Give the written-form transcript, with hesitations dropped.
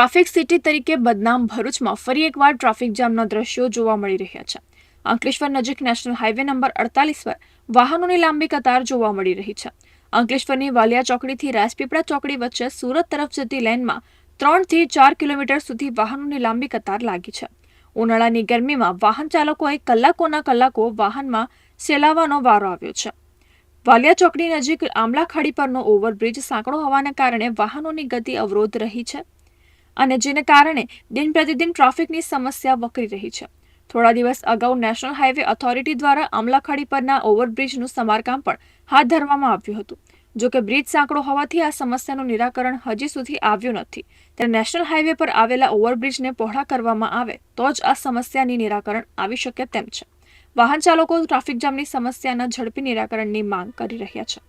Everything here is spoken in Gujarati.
ટ્રાફિક સિટી તરીકે બદનામ ભરૂચમાં ફરી એકવાર ટ્રાફિક જામના દ્રશ્યો જોવા મળી રહ્યા છે. અંકલેશ્વર નજીક નેશનલ હાઈવે નંબર 48 પર વાહનોની લાંબી કતાર જોવા મળી રહી છે. અંકલેશ્વરની વાલિયા ચોકડીથી રાજપીપળા ચોકડી વચ્ચે સુરત તરફ જતી લેનમાં 3 થી 4 કિલોમીટર સુધી વાહનોની લાંબી કતાર લાગી છે. ઉનાળાની ગરમીમાં વાહન ચાલકોએ કલાકોના કલાકો વાહનમાં સેલાવવાનો વારો આવ્યો છે. વાલિયા ચોકડી નજીક આમલા ખાડી પરનો ઓવરબ્રિજ સાંકડો હોવાને કારણે વાહનોની ગતિ અવરોધ રહી છે અને જેને કારણે દિન પ્રતિદિન ટ્રાફિકની સમસ્યા વકરી રહી છે. થોડા દિવસ અગાઉ નેશનલ હાઈવે ઓથોરિટી દ્વારા આમલાખાડી પરના ઓવરબ્રિજનું સમારકામ પણ હાથ ધરવામાં આવ્યું હતું. જો કે બ્રિજ સાંકડો હોવાથી આ સમસ્યાનું નિરાકરણ હજી સુધી આવ્યું નથી. ત્યારે નેશનલ હાઈવે પર આવેલા ઓવરબ્રિજને પહોળા કરવામાં આવે તો જ આ સમસ્યાની નિરાકરણ આવી શકે તેમ છે. વાહન ચાલકો ટ્રાફિક જામની સમસ્યાના ઝડપી નિરાકરણની માંગ કરી રહ્યા છે.